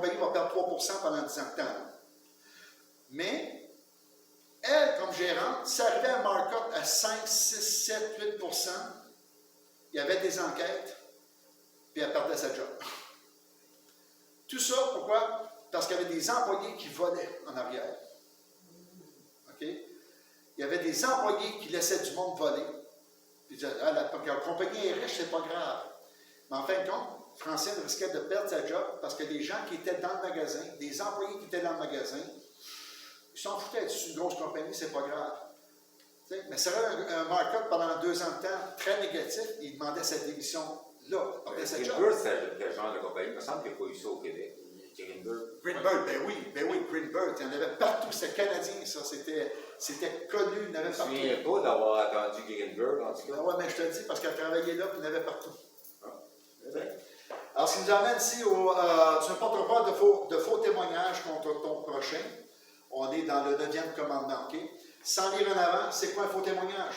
compagnie va perdre 3 pendant 10 ans de temps. Mais, elle, comme gérante, si elle arrivait à un markup à 5, 6, 7, 8 il y avait des enquêtes, puis elle perdait sa job. Tout ça, pourquoi? Parce qu'il y avait des employés qui volaient en arrière. OK? Il y avait des employés qui laissaient du monde voler. Puis disaient, ah, la compagnie est riche, c'est pas grave. Mais en fin de compte, Francine risquait de perdre sa job parce que les gens qui étaient dans le magasin, des employés qui étaient dans le magasin, ils s'en foutaient. C'est une grosse compagnie, c'est pas grave. T'sais, mais ça aurait un markup pendant 2 ans de temps très négatif, il demandait sa démission là. Greenbird, c'est le genre de compagnie. Il me semble qu'il n'y a pas eu ça au Québec. Greenbird, ben oui, Greenbird. Il y en avait partout. C'était canadien, ça. C'était connu. Il y en avait partout. Je ne me souviens pas d'avoir entendu Greenbird, en tout cas. Oui, mais je te le dis parce qu'elle travaillait là, puis il y en avait partout. Alors, ce qui nous amène ici tu ne porteras pas de faux témoignages contre ton prochain. On est dans le 9e commandement, OK? Sans lire en avant, c'est quoi un faux témoignage?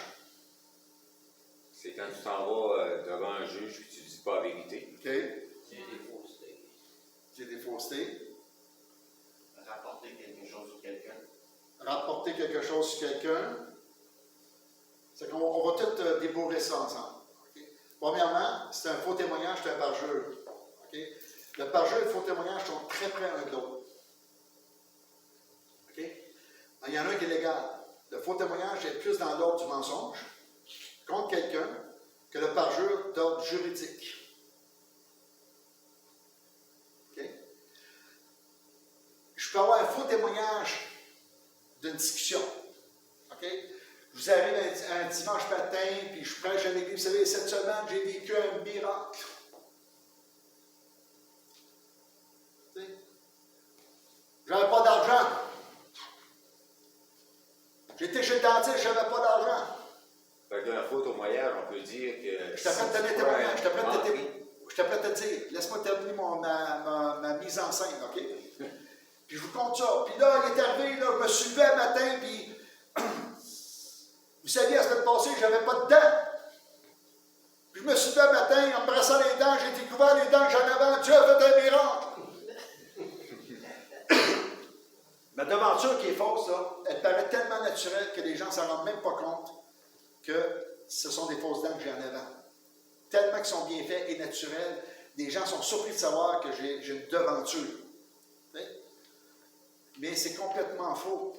C'est quand tu t'en vas devant un juge et tu ne dis pas la vérité. OK? C'est des faussetés. C'est des faussetés. Rapporter quelque chose sur quelqu'un. Rapporter quelque chose sur quelqu'un. C'est qu'on va tout débourrer ça ensemble. Okay? Premièrement, c'est un faux témoignage, c'est un parjure. Okay? Le parjure et le faux témoignage sont très près l'un de l'autre. Okay? Il y en a un qui est légal. Le faux témoignage est plus dans l'ordre du mensonge contre quelqu'un que le parjure d'ordre juridique. Okay? Je peux avoir un faux témoignage d'une discussion. Okay? Je vous arrive un dimanche matin, puis je prêche à l'église. Vous savez, cette semaine, j'ai vécu un miracle. Je n'avais pas d'argent. J'étais chez le dentiste, je n'avais pas d'argent. Fait que dans le faux témoignage, on peut dire que. Je t'apprête à te donner témoignage. Je t'apprête à te dire. Laisse-moi terminer ma mise en scène, OK? Puis je vous compte ça. Puis là, il est arrivé, là, je me suis levé un matin, puis vous saviez, la semaine passée, je n'avais pas de dents. Puis je me suis levé un matin, en me brassant les dents, j'ai découvert les dents que j'en avais. Dieu a fait un miracle. Ma devanture qui est fausse, là, elle paraît tellement naturelle que les gens ne s'en rendent même pas compte que ce sont des fausses dents que j'ai en avant. Tellement qu'ils sont bien faits et naturels, les gens sont surpris de savoir que j'ai une devanture. Mais c'est complètement faux.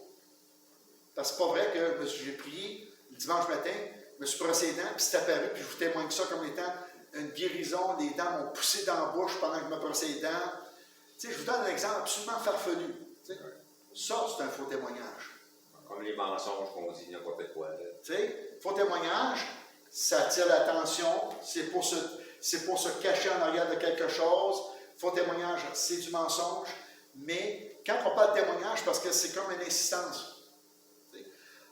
Parce que c'est pas vrai que j'ai prié le dimanche matin, je me suis brossé les dents, puis c'est apparu, puis je vous témoigne ça comme étant une guérison. Les dents m'ont poussé dans la bouche pendant que je me brossais les dents. Tu sais, je vous donne un exemple absolument farfelu. Tu sais. Ça, c'est un faux témoignage. Comme les mensonges qu'on dit n'importe quoi. Tu sais, faux témoignage, ça attire l'attention, c'est pour se cacher en arrière de quelque chose. Faux témoignage, c'est du mensonge. Mais quand on parle de témoignage, parce que c'est comme une insistance.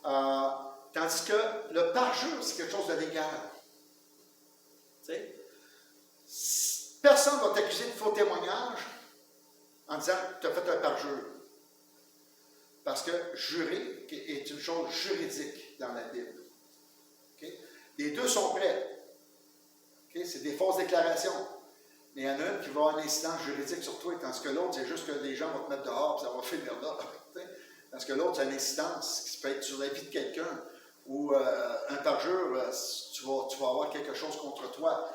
Tandis que le parjure, c'est quelque chose de légal. Personne ne va t'accuser de faux témoignage en disant que tu as fait un parjure. Parce que jurer est une chose juridique dans la Bible. Okay? Les deux sont prêts. Okay? C'est des fausses déclarations. Mais il y en a une qui va avoir une incidence juridique sur toi, tandis que l'autre, c'est juste que les gens vont te mettre dehors et ça va finir là. Parce que l'autre, c'est une incidence qui peut être sur la vie de quelqu'un. Ou un parjure, tu vas avoir quelque chose contre toi.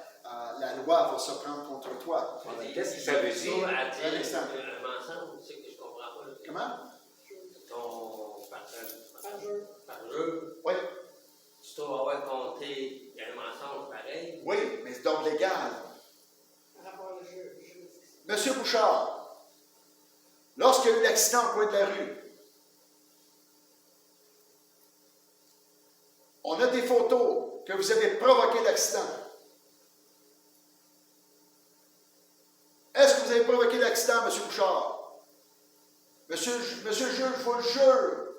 La loi va se prendre contre toi. Qu'est-ce que ça veut dire? Un mensonge, c'est que je comprends pas. Comment? Ton parjure. Oui. Tu dois avoir compté un mensonge pareil. Oui, mais c'est d'ordre légal. Monsieur Bouchard, lorsqu'il y a eu l'accident au coin de la rue, on a des photos que vous avez provoqué l'accident. Est-ce que vous avez provoqué l'accident, monsieur Bouchard? Monsieur le juge, je vous le jure,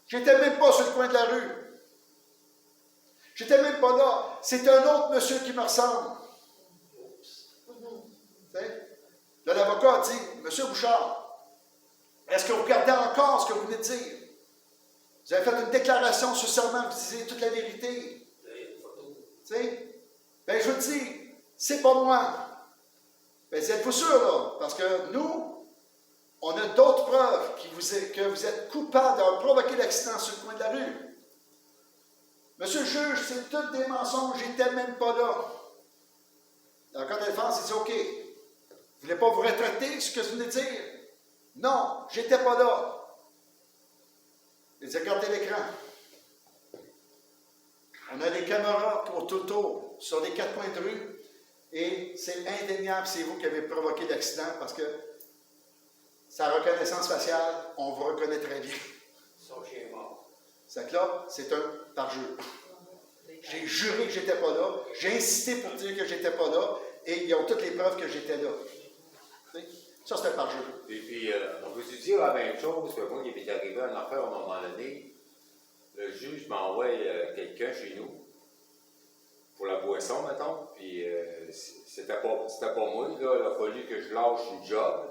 j'étais même pas sur le coin de la rue. J'étais même pas là. C'est un autre monsieur qui me ressemble. Là, l'avocat a dit, monsieur Bouchard, est-ce que vous regardez encore ce que vous venez de dire? Vous avez fait une déclaration sur serment, vous disiez toute la vérité. Tu sais? Bien, je vous dis, c'est pas moi. Bien, êtes-vous sûr, là? Parce que nous, On a d'autres preuves que vous êtes coupable d'avoir provoqué l'accident sur le coin de la rue. Monsieur le juge, c'est toutes des mensonges, j'étais même pas là. L'avocat de défense, il dit OK. Vous ne voulez pas vous rétracter ce que vous venez de dire? Non, j'étais pas là. Il dit regardez l'écran. On a des caméras au toto sur les 4 coins de rue et c'est indéniable, c'est vous qui avez provoqué l'accident parce que sa reconnaissance faciale, on vous reconnaît très bien. Son chien est mort. C'est que là, c'est un parjure. J'ai juré que j'étais pas là, j'ai insisté pour dire que j'étais pas là et ils ont toutes les preuves que j'étais là. Ça, c'est un parjure. Et puis, on peut-tu dire la même chose que moi, il m'est arrivé un affaire à un moment donné. Le juge m'envoie quelqu'un chez nous pour la boisson, mettons, puis c'était pas moi, là, il a fallu que je lâche une job,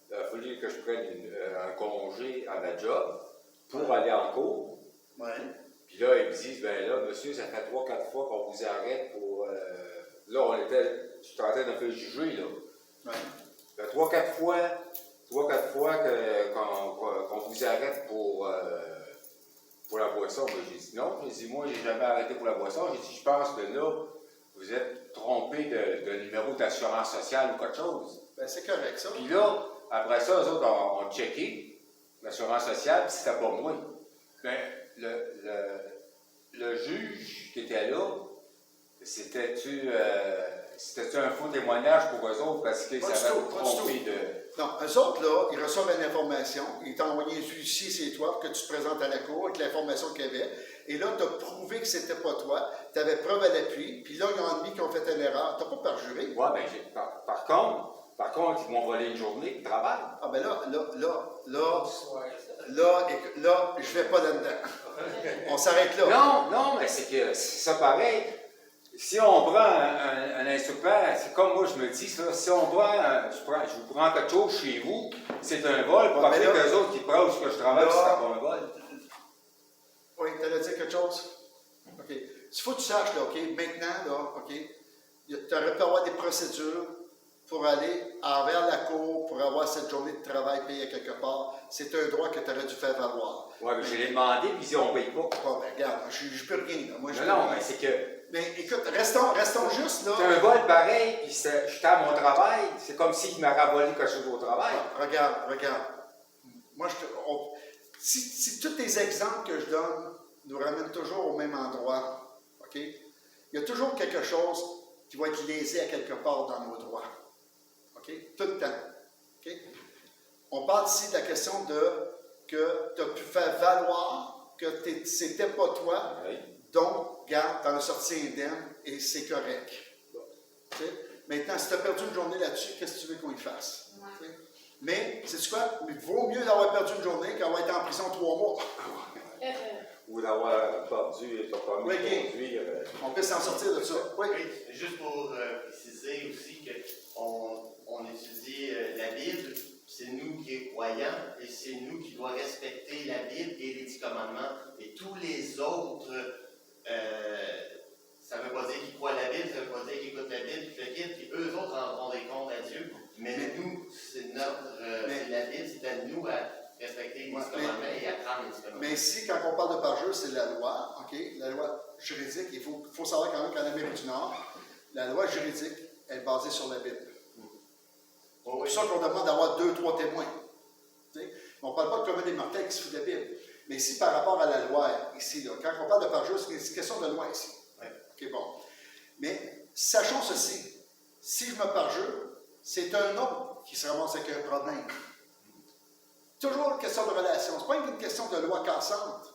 il a fallu que je prenne un congé à ma job pour aller en cours. Ouais. Puis là, ils me disent, ben là, monsieur, ça fait 3-4 fois qu'on vous arrête pour... là, j'étais en train de me faire juger, là. Ouais. Ça fait 3-4 fois qu'on vous arrête pour la boisson. Ben, j'ai dit non. J'ai dit, moi, j'ai jamais arrêté pour la boisson. J'ai dit, je pense que là, vous êtes trompé de numéro d'assurance sociale ou quelque chose. Ben, c'est correct, ça. Puis là, après ça, eux autres ont checké l'assurance sociale, puis c'était pas moi. Mais le juge qui était là, c'était-tu un faux témoignage pour eux autres parce qu'ils s'avaient trompé de... Non, eux autres, là, ils reçoivent une information, ils t'ont envoyé un huissier, c'est toi, que tu te présentes à la cour avec l'information qu'il y avait, et là, tu as prouvé que c'était pas toi, tu avais preuve à l'appui, puis là, ils ont admis qu'ils ont fait une erreur. Tu n'as pas perjuré. Oui, bien, par contre, ils m'ont volé une journée de travail. Ah, ben là, je vais pas là-dedans. On s'arrête là. Non, mais c'est que c'est ça pareil. Si on prend un instrument, c'est comme moi je me dis, ça, si on prend, je vous prends quelque chose chez vous, c'est un vol, pour après qu'eux autres qui prennent ce que je travaille, c'est pas un vol. Oui, tu allais dire quelque chose? OK. Il faut que tu saches, là, OK, maintenant, là, OK, tu aurais pu avoir des procédures pour aller envers la cour, pour avoir cette journée de travail payée quelque part. C'est un droit que tu aurais dû faire valoir. Oui, mais je l'ai demandé, puis ils n'ont payé pas. Bon, ben, regarde, je peux rien. Là. Moi, non, mais c'est que... Mais écoute, restons juste là. C'est un vol pareil, puis j'étais à mon travail. C'est comme s'il m'aurait volé quelque chose au travail. Ah, regarde. Moi, si tous les exemples que je donne nous ramènent toujours au même endroit, OK? Il y a toujours quelque chose qui va être lésé à quelque part dans nos droits. OK? Tout le temps. OK? On parle ici de la question que tu as pu faire valoir que c'était pas toi. Oui. Donc, regarde, tu en as sorti indemne et c'est correct. Okay? Maintenant, si tu as perdu une journée là-dessus, qu'est-ce que tu veux qu'on y fasse? Okay? Mais, sais-tu quoi? Il vaut mieux d'avoir perdu une journée qu'avoir été en prison 3 mois. Ou d'avoir perdu et pas permis de conduire. On peut s'en sortir de ça. Oui. Juste pour préciser aussi qu'on étudie la Bible, c'est nous qui est croyants et c'est nous qui doit respecter la Bible et les 10 commandements. Et tous les autres, ça ne veut pas dire qu'ils croient la Bible, ça ne veut pas dire qu'ils écoutent la Bible, puis eux autres rendront des comptes à Dieu. Mais nous, c'est la Bible, c'est à nous à respecter les 10 commandements et à prendre les 10 commandements. Mais ici, quand on parle de parjure, c'est la loi, OK? La loi juridique. Il faut savoir quand même qu'en Amérique du Nord, la loi juridique est basée sur la Bible. C'est pour ça qu'on demande d'avoir 2-3 témoins. On ne parle pas de commun des mortels qui se foutent de la Bible. Mais ici, par rapport à la loi, ici, là, quand on parle de parjure, c'est une question de loi ici. Ouais. OK, bon. Mais sachons ceci. Si je me parjure, c'est un autre qui se ramasse avec un problème. Toujours une question de relation. Ce n'est pas une question de loi cassante.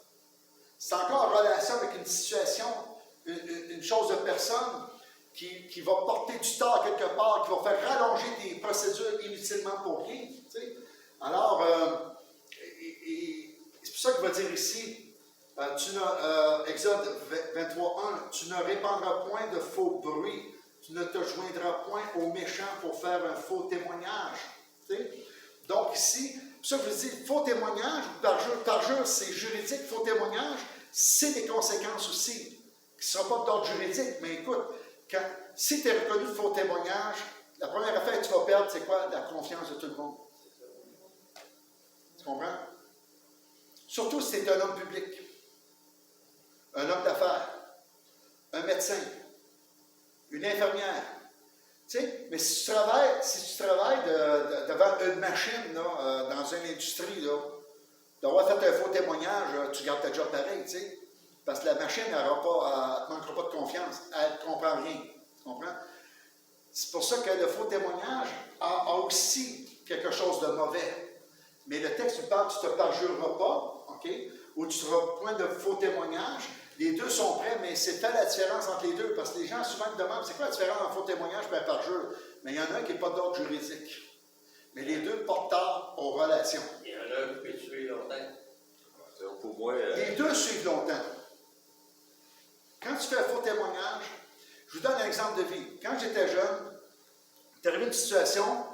C'est encore en relation avec une situation, une chose de personne qui va porter du tort quelque part, qui va faire rallonger des procédures inutilement pour rien. Tu sais. Alors, c'est pour ça qu'il va dire ici, Exode 23.1, tu ne répandras point de faux bruits, tu ne te joindras point aux méchants pour faire un faux témoignage. Tu sais. Donc ici, ça veut dire faux témoignage, parjure c'est juridique, faux témoignage, c'est des conséquences aussi, qui ne seront pas d'ordre juridique, mais écoute, si tu es reconnu faux témoignage, la première affaire que tu vas perdre, c'est quoi? La confiance de tout le monde. Tu comprends? Surtout si tu es un homme public, un homme d'affaires, un médecin, une infirmière. Tu sais, mais si tu travailles devant une machine, là, dans une industrie, là, d'avoir fait un faux témoignage, tu gardes ta job pareil, tu sais. Parce que la machine ne te manquera pas de confiance. Elle ne comprend rien. Tu comprends? C'est pour ça que le faux témoignage a aussi quelque chose de mauvais. Mais le texte lui parle, tu ne te parjureras pas, OK? Ou tu ne seras point de faux témoignage. Les deux sont prêts, mais c'est pas la différence entre les deux. Parce que les gens souvent me demandent, c'est quoi la différence entre faux témoignage et un parjure? Mais il y en a un qui n'est pas d'ordre juridique. Mais les deux portent tard aux relations. Il y en a un qui peut tuer longtemps. Pour moi, Les deux suivent longtemps. Quand tu fais un faux témoignage, je vous donne un exemple de vie. Quand j'étais jeune, il est arrivé une situation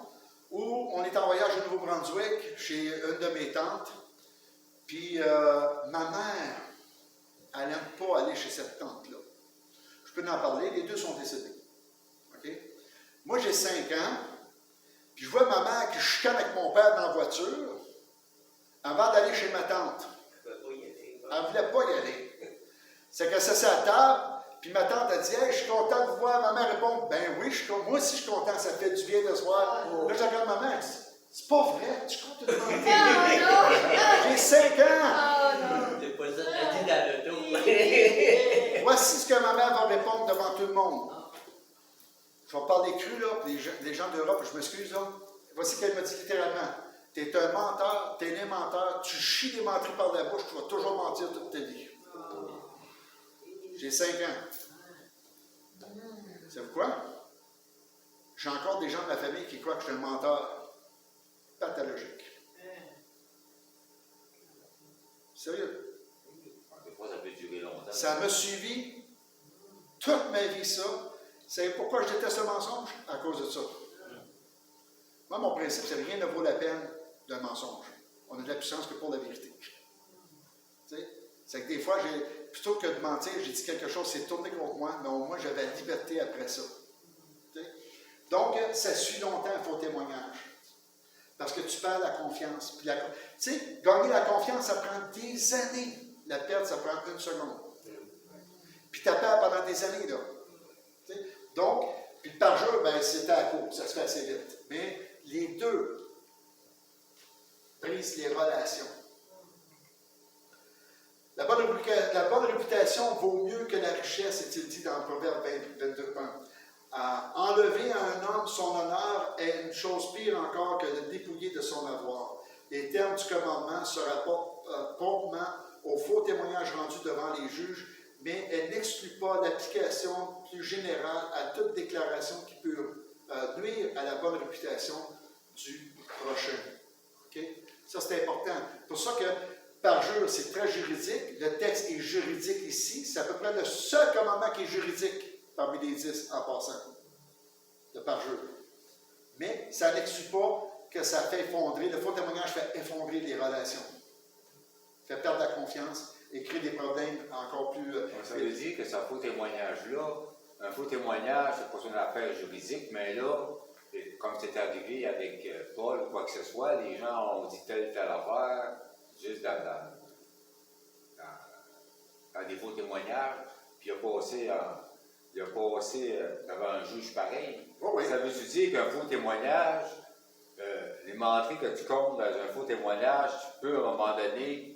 où on est en voyage au Nouveau-Brunswick chez une de mes tantes, puis ma mère, elle n'aime pas aller chez cette tante-là. Je peux en parler, les deux sont décédés. OK? Moi, j'ai 5 ans, puis je vois ma mère qui chicane avec mon père dans la voiture avant d'aller chez ma tante. Elle ne peut pas y aller. Elle ne voulait pas y aller. C'est qu'elle s'est à table, puis ma tante a dit « Hey, je suis content de vous voir. » Ma mère répond « Ben oui, moi aussi je suis content, ça fait du bien de se voir. » Là, je regarde ma mère, je dis « C'est pas vrai, tu comptes tout le monde. J'ai 5 ans. C'est pas ça, t'as dit dans l'auto. Voici ce que ma mère va répondre devant tout le monde. Je vais parler cru, là, les gens d'Europe, je m'excuse, là. Voici ce qu'elle m'a dit littéralement. Tu es un menteur, tu es un menteur, tu chies des menteries par la bouche, tu vas toujours mentir toute ta vie. J'ai 5 ans. Savez-vous quoi? J'ai encore des gens de ma famille qui croient que je suis un menteur pathologique. Sérieux? des fois, ça peut durer longtemps. Ça m'a suivi toute ma vie, ça. Vous savez pourquoi je déteste le mensonge? À cause de ça. Moi, mon principe, c'est rien ne vaut la peine d'un mensonge. On a de la puissance que pour la vérité. Tu sais? C'est que des fois, plutôt que de mentir, j'ai dit quelque chose, c'est tourné contre moi, mais au moins, j'avais la liberté après ça. Tu sais? Donc, ça suit longtemps un faux témoignage. Parce que tu perds la confiance. Tu sais, gagner la confiance, ça prend des années. La perte, ça prend 1 seconde. Puis tu perds pendant des années, là. Tu sais? Donc, puis le parjure, ben, c'était à court, ça se fait assez vite. Mais les deux brisent les relations. La bonne réputation vaut mieux que la richesse, est-il dit dans Proverbe 22:1. Enlever à un homme son honneur est une chose pire encore que de dépouiller de son avoir. Les termes du commandement se rapportent promptement au faux témoignage rendu devant les juges, mais elle n'exclut pas l'application plus générale à toute déclaration qui peut nuire à la bonne réputation du prochain. Okay? Ça, c'est important. C'est pour ça que parjure, c'est très juridique. Le texte est juridique ici. C'est à peu près le seul commandement qui est juridique parmi les 10 en passant. Le parjure. Mais ça n'exclut pas que ça fait effondrer. Le faux témoignage fait effondrer les relations. Fait perdre la confiance et crée des problèmes encore plus... Ça veut dire que ce faux témoignage-là, un faux témoignage, c'est pas une affaire juridique, mais là, comme c'est arrivé avec Paul ou quoi que ce soit, les gens ont dit telle affaire, juste dans des faux témoignages, puis il a passé devant un juge pareil. Oh oui. Ça veut dire qu'un faux témoignage, les menteries que tu comptes dans un faux témoignage, tu peux à un moment donné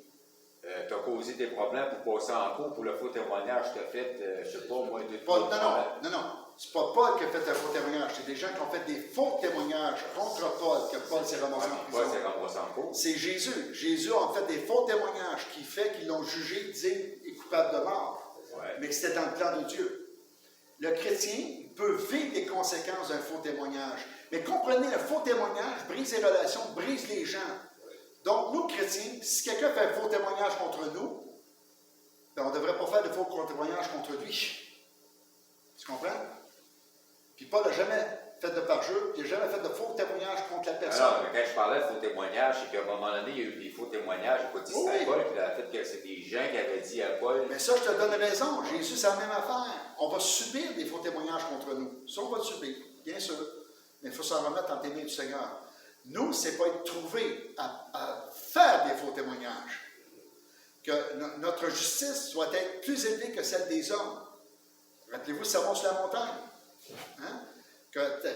t'as causé des problèmes pour passer en cours pour le faux témoignage que tu as fait, je sais pas, moi, Non. C'est pas Paul qui a fait un faux témoignage. C'est des gens qui ont fait des faux témoignages contre Paul, que Paul s'est ramassé en prison. Paul s'est ramassé en cours. C'est Jésus. Jésus a fait des faux témoignages qui fait qu'ils l'ont jugé digne et coupable de mort. Ouais. Mais que c'était dans le plan de Dieu. Le chrétien peut vivre les conséquences d'un faux témoignage. Mais comprenez, un faux témoignage brise les relations, brise les gens. Donc, nous, chrétiens, si quelqu'un fait un faux témoignage contre nous, ben, on ne devrait pas faire de faux témoignage contre lui. Tu comprends? Puis Paul n'a jamais fait de parjure, il n'a jamais fait de faux témoignage contre la personne. Alors, quand je parlais de faux témoignages, c'est qu'à un moment donné, il y a eu des faux témoignages. Il n'a pas dit c'était Paul, puis il a fait que c'est des gens qui avaient dit à Paul. Mais ça, je te donne raison. Jésus, c'est la même affaire. On va subir des faux témoignages contre nous. Ça, on va le subir, bien sûr. Mais il faut s'en remettre entre les mains du Seigneur. Nous, ce n'est pas être trouvé à faire faire des faux témoignages. Que notre justice doit être plus élevée que celle des hommes. Rappelez-vous, ça monte sur la montagne. Hein?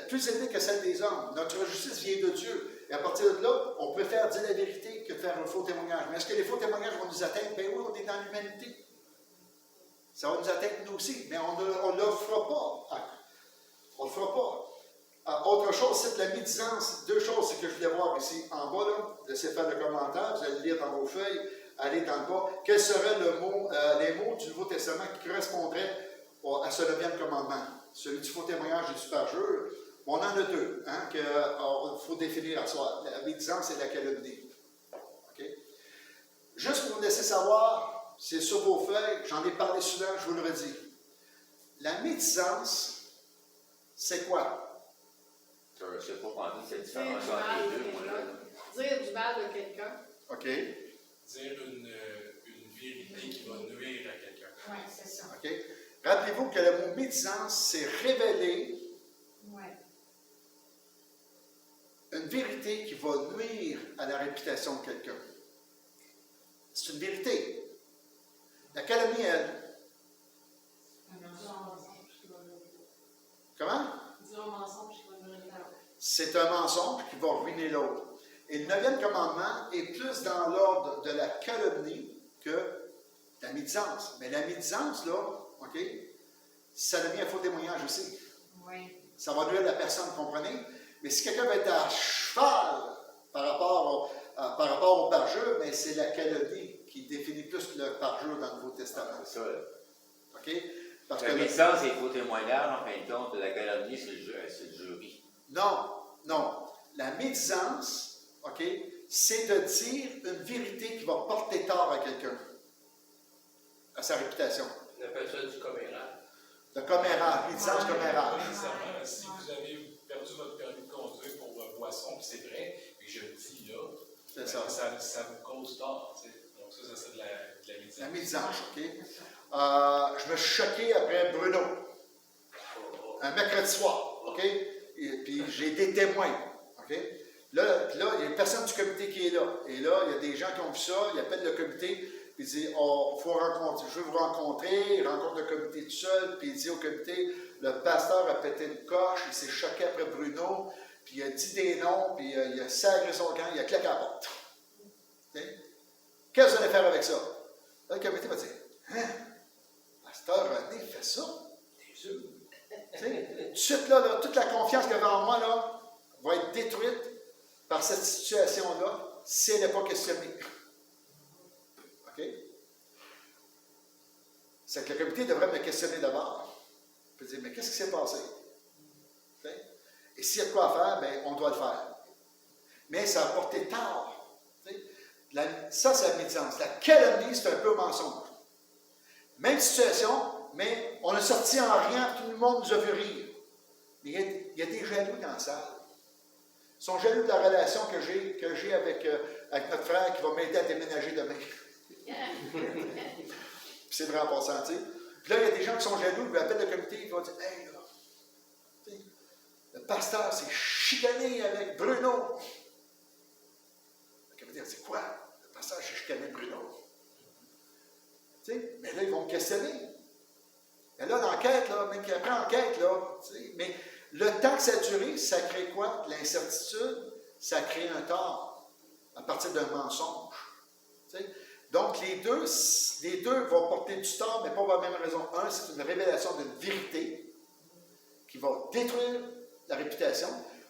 Plus élevée que celle des hommes. Notre justice vient de Dieu. Et à partir de là, on préfère dire la vérité que faire un faux témoignage. Mais est-ce que les faux témoignages vont nous atteindre? Bien oui, on est dans l'humanité. Ça va nous atteindre nous aussi. Mais on ne le fera pas. On ne le fera pas. Autre chose, c'est de la médisance. Deux choses que je voulais voir ici en bas. Là. Laissez faire le commentaire. Vous allez lire dans vos feuilles. Allez dans le bas. Quels seraient les mots du Nouveau Testament qui correspondraient à ce 9e commandement? Celui du faux témoignage et du parjure. On en a deux, hein, qu'il faut définir à soi. La médisance et la calomnie. Okay? Juste pour vous laisser savoir, c'est sur vos feuilles, j'en ai parlé souvent, je vous le redis. La médisance, c'est quoi? Je ne sais pas quand c'est Dire différent du entre mal les de deux, moi, là. quelqu'un. Dire du mal de quelqu'un. OK. Dire une vérité qui va nuire à quelqu'un. Oui, c'est ça. OK. Rappelez-vous que le mot médisance, c'est révéler Oui. une vérité qui va nuire à la réputation de quelqu'un. C'est une vérité. La calomnie, elle. Dire un mensonge qui va nuire. Comment? Dire un mensonge qui va nuire l'autre. C'est un mensonge qui va ruiner l'autre. Et le 9e commandement est plus dans l'ordre de la calomnie que la médisance. Mais la médisance, là, OK, ça devient un faux témoignage aussi. Oui. Ça va nuire la personne, comprenez? Mais si quelqu'un va être à cheval par rapport au parjure, mais c'est la calomnie qui définit plus le parjure dans le Nouveau Testament. C'est ça. Là. OK? Parce La médisance, c'est le faux témoignage, en fin de compte. La calomnie, c'est le jury. Non. La médisance, OK, c'est de dire une vérité qui va porter tort à quelqu'un, à sa réputation. On appelle ça du commérage. Le commérage, médisance commérage. Nécessairement, si vous avez perdu votre permis de conduire pour boisson, puis c'est vrai, et je le dis là, C'est ben, ça. ça vous cause tort. Tu sais. Donc ça c'est de la médisance. La médisance, OK? Je me suis choqué après Bruno, un mercredi soir, OK? Et puis j'ai des témoins, OK? Là, il y a une personne du comité qui est là. Et là, il y a des gens qui ont vu ça, ils appellent le comité, puis ils disent, faut rencontrer, je veux vous rencontrer, il rencontre le comité tout seul, puis il dit au comité, le pasteur a pété une coche, il s'est choqué après Bruno, puis il a dit des noms, puis il a sagré son camp, il a claqué à la porte. Okay? Qu'est-ce que vous allez faire avec ça? Là, le comité va dire, hein? Pasteur René fait ça? T'es sûr? Tout de suite, là, toute la confiance qu'il y avait en moi, là, va être détruite par cette situation-là si elle n'est pas questionnée. OK? C'est que le comité devrait me questionner d'abord. Puis dire, mais qu'est-ce qui s'est passé? OK? Et s'il y a de quoi faire, bien, on doit le faire. Mais ça a porté tort. Ça, c'est la médisance. La calomnie, c'est un peu un mensonge. Même situation, mais on a sorti en rien, tout le monde nous a vu rire. Mais il y a des jaloux dans la salle. Ils sont jaloux de la relation que j'ai avec notre frère qui va m'aider à déménager demain. Puis c'est vrai en passant, tu sais. Puis là, il y a des gens qui sont jaloux, ils appellent le comité, ils vont dire, hey, là, le pasteur s'est chicané avec Bruno. Le comité va dire, quoi? Le pasteur s'est chicané avec Bruno. Tu sais, mais là, ils vont me questionner. Mais là, l'enquête, là, même après enquête, là, tu sais, mais le temps que ça a duré, ça crée quoi? L'incertitude, ça crée un tort à partir d'un mensonge. Tu sais? Donc, les deux vont porter du tort, mais pas pour la même raison. Un, c'est une révélation d'une vérité qui va détruire la réputation.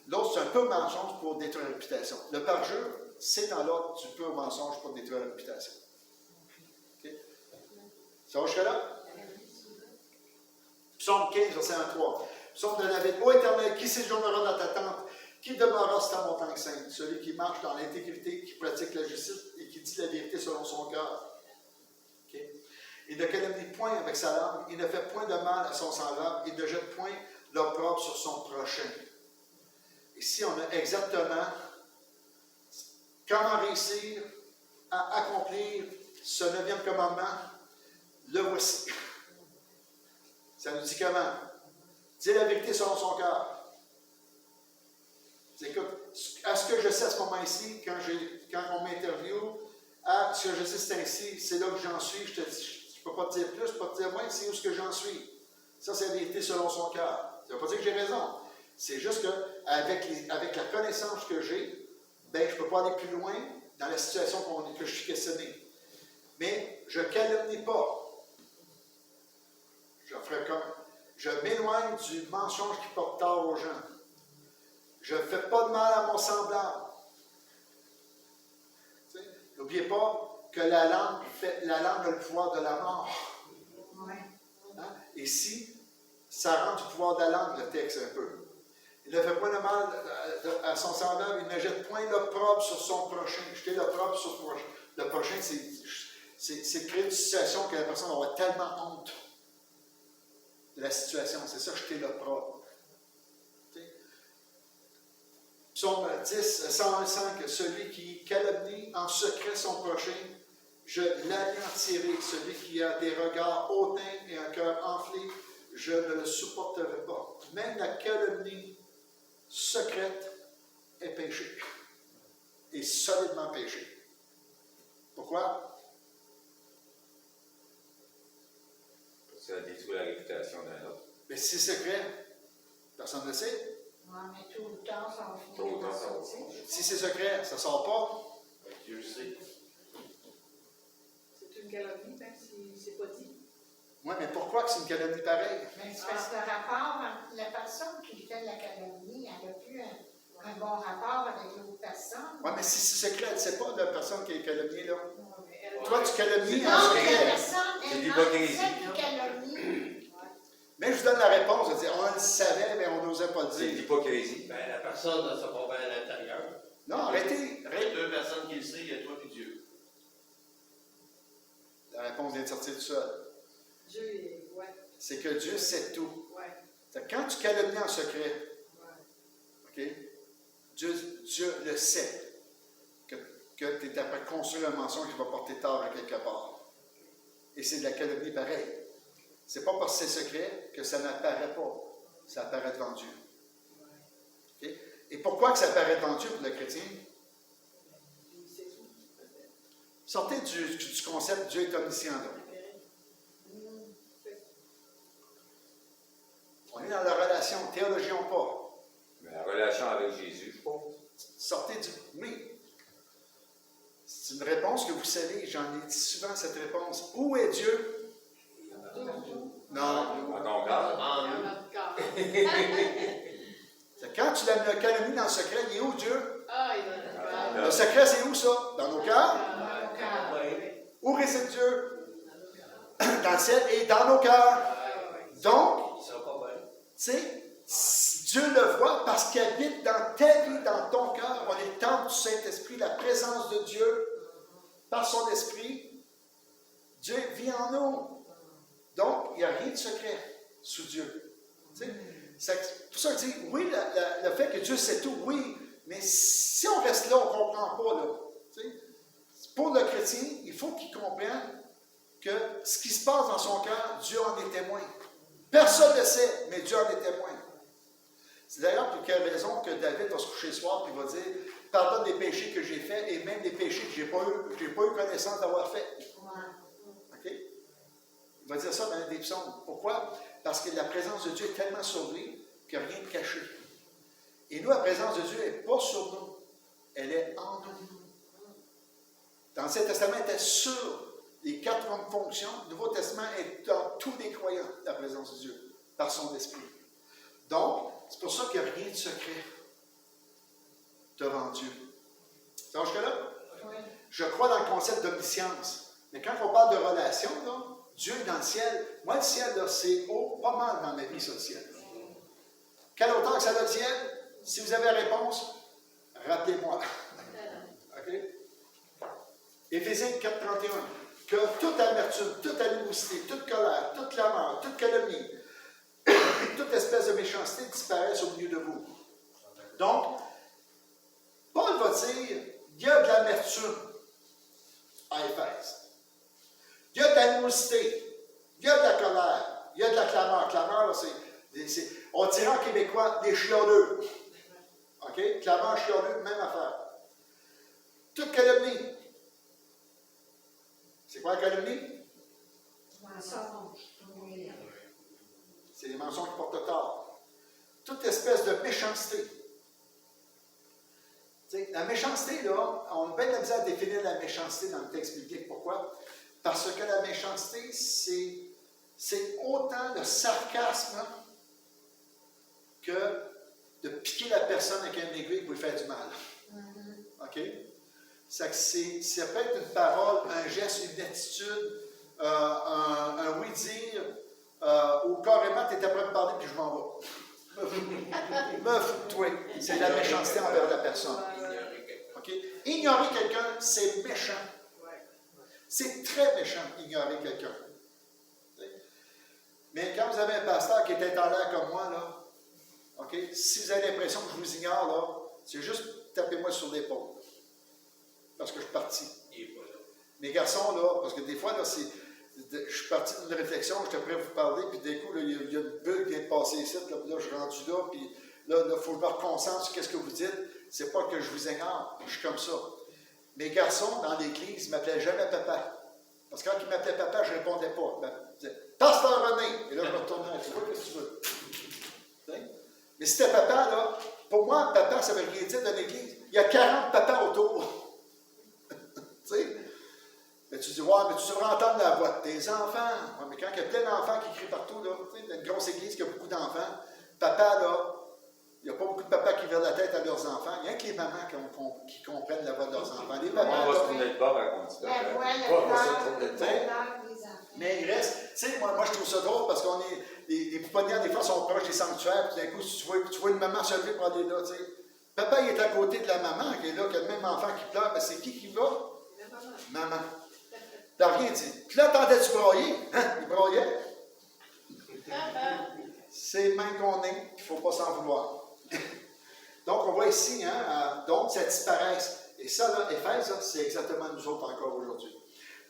L'autre, c'est un peu mensonge pour détruire la réputation. Le parjure, c'est dans l'ordre du peu mensonge pour détruire la réputation. OK? Ça va jusque-là? Psaume 15, verset 23. Psaume de David. Ô Éternel, qui séjournera dans ta tente? Qui demeurera sur ta montagne sainte? Celui qui marche dans l'intégrité, qui pratique la justice et qui dit la vérité selon son cœur. Okay? Il ne calomnie point avec sa langue, il ne fait point de mal à son semblable, il ne jette point l'opprobre sur son prochain. Ici, on a exactement comment réussir à accomplir ce 9e commandement. Le voici. Ça nous dit comment? Dire la vérité selon son cœur. Écoute, à ce que je sais à ce moment ici, quand on m'interviewe, Regarde, ce que je sais, c'est ainsi, c'est là que j'en suis, je ne peux pas te dire plus, je ne peux pas te dire moins, c'est où ce que j'en suis. Ça, c'est la vérité selon son cœur. Ça ne veut pas dire que j'ai raison. C'est juste qu'avec la connaissance que j'ai, ben, je ne peux pas aller plus loin dans la situation que je suis questionné. Mais je ne calomnie pas. Je m'éloigne du mensonge qui porte tort aux gens. Je ne fais pas de mal à mon semblable. N'oubliez pas que la langue a le pouvoir de la mort. Hein? Et si ça rend du pouvoir de la langue, le texte un peu. Il ne fait point de mal à son semblable, il ne jette point l'opprobre sur son prochain. Jeter l'opprobre sur le prochain, c'est créer une situation que la personne aura tellement honte de la situation. C'est ça, jeter l'opprobre. Psaume 10, 105, celui qui calomnie en secret son prochain, je l'anéantirai. Celui qui a des regards hautains et un cœur enflé, je ne le supporterai pas. Même la calomnie secrète est péché. Et solidement péché. Pourquoi? Parce que ça détruit la réputation d'un autre. Mais si c'est secret, personne ne le sait. Ouais, mais tôt ou tard, ça va Tôt finir ou par tard, ça va sortir. Si c'est secret, ça ne sort pas. Dieu le sait. C'est une calomnie, même si c'est pas dit. Oui, mais pourquoi que c'est une calomnie pareille? Mais c'est parce que le rapport, la personne qui fait la calomnie, elle n'a plus un bon rapport avec l'autre personne. Oui, mais si c'est secret, elle ne sait pas de la personne qui est calomniée là. Mais elle Toi, tu calomnies en Non, mais la secret. personne, C'est elle l'hypocrisie. celle qui calomnie. Mais je vous donne la réponse. Je dis, on le savait, mais on n'osait pas le C'est de dire. l'hypocrisie. Ben, la personne ne sait pas bien à l'intérieur. Non, arrêtez. Il y a deux personnes qui le savent, il y a toi et Dieu. La réponse vient de sortir tout seul. Dieu est. Ouais. C'est que Dieu sait tout. Ouais. C'est quand tu calomnies en secret, Ouais. OK? Dieu le sait que tu es après de construire un mensonge qui va porter tort à quelque part. Et c'est de la calomnie pareille. C'est pas parce que c'est secret que ça n'apparaît pas. Ça apparaît devant Dieu. OK? Et pourquoi que ça apparaît devant Dieu pour le chrétien? C'est tout. Sortez du concept Dieu est omniscient. Là. On est dans la relation, théologions pas. Mais la relation avec Jésus, je pense. Sortez du. Oui. C'est une réponse que vous savez, j'en ai dit souvent cette réponse. Où est Dieu? Non. En ton cœur. En Dans nous. notre corps. C'est quand tu la calomnie dans le secret, il est où Dieu? Ah, il est dans notre cœur. Le secret, c'est où ça? Dans nos cœurs? Dans nos cœurs. Oui. Où réside Dieu? Dans le ciel et dans nos cœurs. Donc, Ils ne sont pas bien. tu sais, Dieu le voit parce qu'il habite dans ta vie, dans ton cœur. On est le temple du Saint-Esprit, la présence de Dieu, par son esprit. Dieu vit en nous. Donc, il n'y a rien de secret sous Dieu. Tu sais, c'est pour ça que je dis, oui, le fait que Dieu sait tout, oui, mais si on reste là, on ne comprend pas. Là, tu sais. Pour le chrétien, il faut qu'il comprenne que ce qui se passe dans son cœur, Dieu en est témoin. Personne ne le sait, mais Dieu en est témoin. C'est d'ailleurs pour quelle raison que David va se coucher le soir et va dire « Pardonne les péchés que j'ai faits et même les péchés que je n'ai pas eu connaissance d'avoir faits. » OK? Il va dire ça dans des psaumes. Pourquoi? Parce que la présence de Dieu est tellement sur lui qu'il n'y a rien de caché. Et nous, la présence de Dieu n'est pas sur nous. Elle est en nous. Dans l'Ancien Testament, elle était sur les 4 grandes fonctions. Le Nouveau Testament est dans tous les croyants, la présence de Dieu, par son esprit. Donc, c'est pour ça qu'il n'y a rien de secret devant Dieu. Ça va jusque-là? Oui. Je crois dans le concept d'omniscience. Mais quand on parle de relation, là, Dieu est dans le ciel. Moi, le ciel, là, c'est haut, pas mal dans ma vie, ça, le ciel. Quelle hauteur que ça a le ciel? Si vous avez la réponse, rappelez-moi. OK? Éphésiens 4,31. Que toute amertume, toute animosité, toute colère, toute clameur, toute calomnie, toute espèce de méchanceté disparaissent au milieu de vous. Donc, Paul va dire, il y a de l'amertume à Éphèse. Il y a de l'animosité, il y a de la colère, il y a de la clameur. Clameur, là, on dirait en québécois des chialeux. OK? Clameur, chialeux, même affaire. Toute calomnie. méchanceté. Tu sais, la méchanceté, là, on a bien de la misère à définir la méchanceté dans le texte biblique. Pourquoi? Parce que la méchanceté, c'est autant le sarcasme que de piquer la personne avec un aiguille pour lui faire du mal. OK? Ça peut être une parole, un geste, une attitude, un oui-dire, ou carrément, tu étais prêt à me parler puis je m'en vais. Me fous-toi. C'est de la méchanceté envers la personne. OK? Ignorer quelqu'un, c'est méchant. C'est très méchant, ignorer quelqu'un. Mais quand vous avez un pasteur qui est en l'air comme moi, là, OK? Si vous avez l'impression que je vous ignore, là, c'est juste tapez-moi sur l'épaule. Parce que je suis parti. Mes garçons, là, parce que des fois, là, je suis parti d'une réflexion, j'étais prêt à vous parler, puis d'un coup, là, il y a une bulle qui vient de passer ici, là, puis là, je suis rendu là, puis là, il faut que je me reconcentre sur ce que vous dites. C'est pas que je vous ignore, je suis comme ça. Mes garçons, dans l'église, ils ne m'appelaient jamais papa. Parce que quand ils m'appelaient papa, je ne répondais pas. Ils disaient Pasteur René! Et là, je me retournais, tu vois, qu'est-ce que tu veux? Mais si c'était papa, là, pour moi, papa, ça veut rien dire dans l'église. Il y a 40 papas autour. Tu sais? Mais tu dis, ouais, mais tu devrais entendre la voix de tes enfants. Ouais, mais quand il y a plein d'enfants qui crient partout, là, tu sais, dans une grosse église qui a beaucoup d'enfants, papa, là, il n'y a pas beaucoup de papas qui verrent la tête à leurs enfants. Il n'y a que les mamans qui comprennent la voix de leurs enfants. Les mamans, On va se tourner de bord à continuer. La voix, On va se tourner de le bord. cœur des enfants. mais il reste, tu sais, moi je trouve ça drôle parce qu'on est, les pouponnières, des fois, sont proches des sanctuaires, puis d'un coup, si tu vois une maman se lever pour aller là, tu sais. Papa, il est à côté de la maman, qui est là, qui a le même enfant qui pleure, mais c'est qui va? Maman. T'as rien dit. Puis là, t'entendais-tu broyer? Hein? Il broyait. C'est même qu'on est, il ne faut pas s'en vouloir. Donc, on voit ici, hein, donc, ça disparaisse. Et ça, là, Éphèse, c'est exactement nous autres encore aujourd'hui.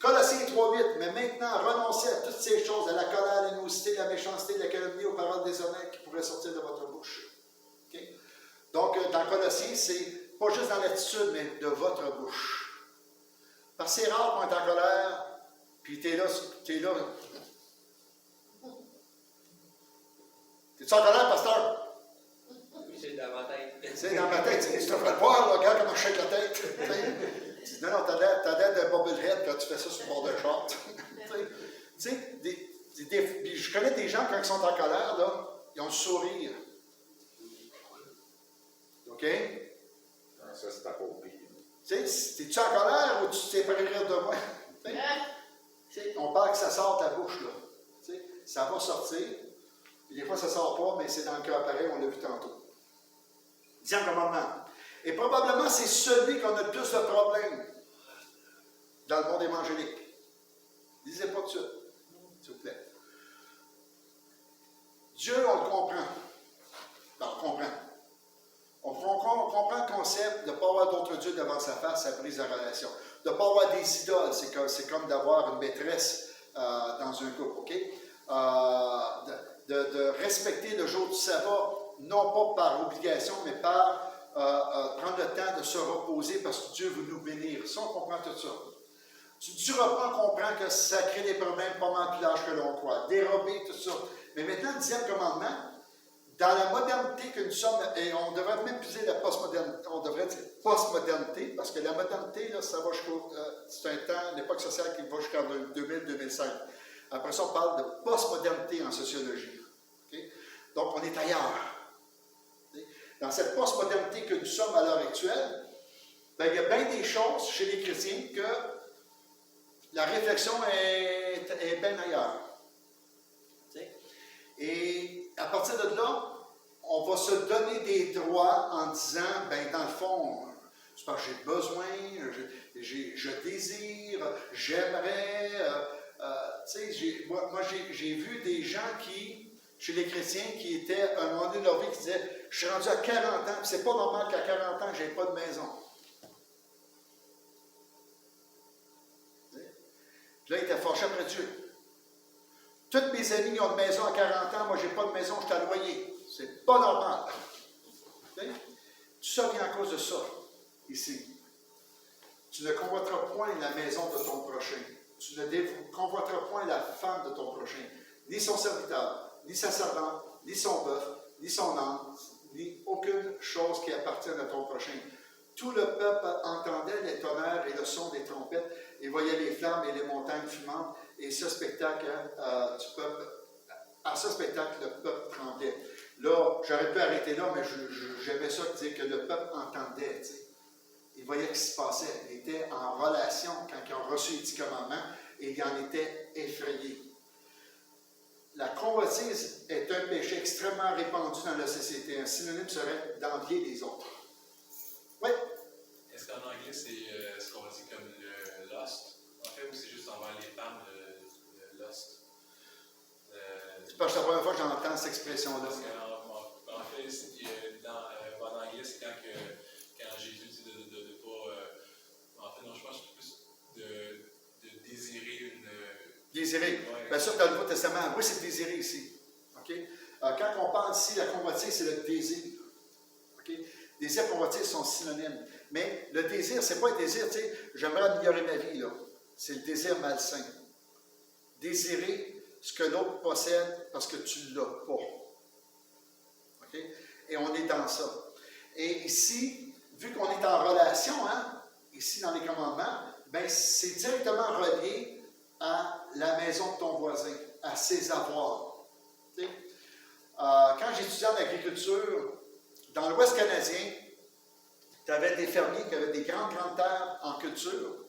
Colossiens 3,8, mais maintenant, renoncez à toutes ces choses, à la colère, à l'animosité, la méchanceté, la calomnie, aux paroles déshonnêtes qui pourraient sortir de votre bouche. Okay? Donc, dans Colossiens, c'est pas juste dans l'attitude, mais de votre bouche. Parce que c'est rare qu'on est en colère, puis t'es là. T'es-tu en colère, pasteur? Oui, c'est dans ma tête. C'est dans ma tête, tu devrais le voir, là, regarde comment je shake la tête. Tu dis, non, t'as l'air d'un bobblehead quand tu fais ça sur le bord d'un short. Tu sais, je connais des gens, quand ils sont en colère, là, ils ont le sourire. OK? Ça, c'est pas pour pire. Tu sais, t'es-tu en colère ou tu t'es fait rire de moi? On parle que ça sort de ta bouche, là. Tu sais, ça va sortir. Puis des fois, ça ne sort pas, mais c'est dans le cœur pareil, on l'a vu tantôt. 10e commandement. Et probablement, c'est celui qu'on a le plus de problèmes dans le monde évangélique. Lisez pas tout ça, s'il vous plaît. Dieu, on le comprend. Ben, on comprend. On comprend le concept de ne pas avoir d'autres dieux devant sa face, ça brise la relation. De ne pas avoir des idoles, c'est comme d'avoir une maîtresse dans un couple, OK? De respecter le jour du sabbat, non pas par obligation, mais par prendre le temps de se reposer parce que Dieu veut nous bénir. Ça, on comprend tout ça. Du repas, on comprend que ça crée des problèmes pas mal plus larges que l'on croit. Dérober, tout ça. Mais maintenant, le 10e commandement, dans la modernité que nous sommes, et on devrait même plus dire la postmodernité, on devrait dire postmodernité, parce que la modernité, là, ça va jusqu'au. C'est un temps, l'époque sociale qui va jusqu'en 2000-2005. Après ça, on parle de postmodernité en sociologie. Okay? Donc, on est ailleurs. Okay? Dans cette postmodernité que nous sommes à l'heure actuelle, ben, il y a bien des choses chez les chrétiens que la réflexion est bien ailleurs. Okay? Et à partir de là, on va se donner des droits en disant, ben dans le fond, c'est parce que j'ai besoin, je désire, j'aimerais. Moi, j'ai vu des gens chez les chrétiens, qui étaient à un moment donné de leur vie, qui disaient, je suis rendu à 40 ans, puis c'est pas normal qu'à 40 ans, je n'ai pas de maison. Puis là, ils étaient fâchés après Dieu. Toutes mes amis ont une maison à 40 ans, moi, je n'ai pas de maison, je suis à loyer. C'est pas normal. Okay? Tout ça vient à cause de ça, ici. Tu ne convoiteras point la maison de ton prochain. Tu ne convoiteras point la femme de ton prochain, ni son serviteur, ni sa servante, ni son bœuf, ni son âne, ni aucun aucune chose qui appartienne à ton prochain. Tout le peuple entendait les tonnerres et le son des trompettes et voyait les flammes et les montagnes fumantes. Et ce spectacle à ce spectacle, le peuple tremblait. Là, j'aurais pu arrêter là, mais j'aimais ça dire que le peuple entendait. Tu sais. Il voyait ce qui se passait. Il était en relation quand ils ont reçu les 10 commandements et il en était effrayé. La convoitise est un péché extrêmement répandu dans la société. Un synonyme serait d'envier les autres. Oui? Est-ce qu'en anglais, c'est ce qu'on dit comme le lust? En fait, ou c'est juste envers les femmes, le lust? C'est pas la première fois que j'entends cette expression-là. Parce qu'en fait, en anglais, c'est quand Jésus dit de pas. En fait, non, je pense que c'est plus de désirer une. Désirer. Ouais. Bien sûr, dans le Nouveau Testament, oui, c'est désiré ici. Okay? Quand on parle ici, la convoitise, c'est le désir. Okay? Désir et convoitise sont synonymes. Mais le désir, c'est pas un désir, tu sais, j'aimerais améliorer ma vie, là. C'est le désir malsain. Désirer ce que l'autre possède parce que tu ne l'as pas. Okay? Et on est dans ça. Et ici, vu qu'on est en relation, hein, ici dans les commandements, ben c'est directement relié à la maison de ton voisin, à ses avoirs. Quand j'étudiais en agriculture, dans l'Ouest canadien, tu avais des fermiers qui avaient des grandes terres en culture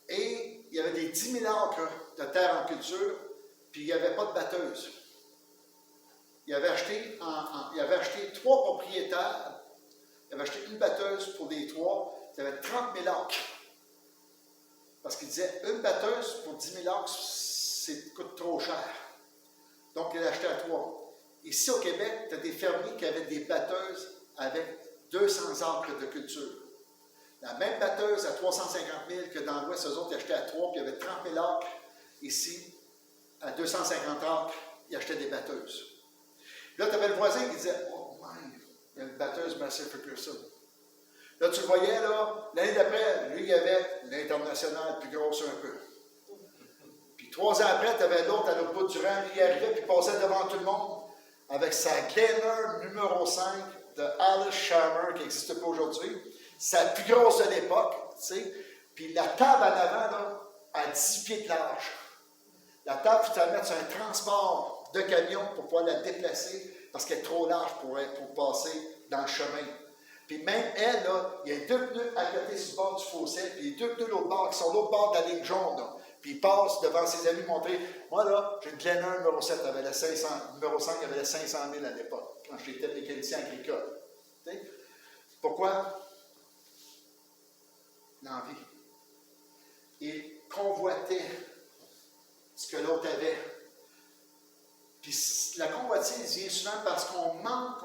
et il y avait des 10 000 acres de terre en culture, puis il n'y avait pas de batteuse. Il avait acheté 3 propriétaires, il avait acheté une batteuse pour les 3, il y avait 30 000 acres. Parce qu'il disait, une batteuse pour 10 000 acres, ça coûte trop cher. Donc, il a acheté à 3. Ici, au Québec, tu as des fermiers qui avaient des batteuses avec 200 acres de culture. La même batteuse à 350 000 que dans l'Ouest, eux autres, ils achetaient à 3, puis il y avait 30 000 acres. Ici, à 250 acres, ils achetaient des batteuses. Là, tu avais le voisin qui disait, oh, man, il y a une batteuse Massey Ferguson. Là, tu le voyais, là, l'année d'après, lui, il y avait l'international plus grosse un peu. Puis 3 ans après, tu avais l'autre à l'autre bout du rang, lui, il arrivait, puis il passait devant tout le monde avec sa Glenner numéro 5 de Alice Shammer, qui n'existe pas aujourd'hui. Sa plus grosse de l'époque, tu sais. Puis la table en avant, là, à 10 pieds de large. La table, il faut la mettre sur un transport de camion pour pouvoir la déplacer parce qu'elle est trop large pour passer dans le chemin. Puis même elle, là, il y a 2 pneus à côté sur le bord du fossé, puis les 2 pneus de l'autre bord qui sont l'autre bord de la ligne jaune. Là. Puis il passe devant ses amis montrer, moi là, j'ai une Glenner numéro 7, elle avait 500, numéro 5, elle avait 500 000 à l'époque, quand j'étais mécanicien agricole. T'sais? Pourquoi? L'envie. Il convoitait ce que l'autre avait. Puis la convoitise vient souvent parce qu'on manque,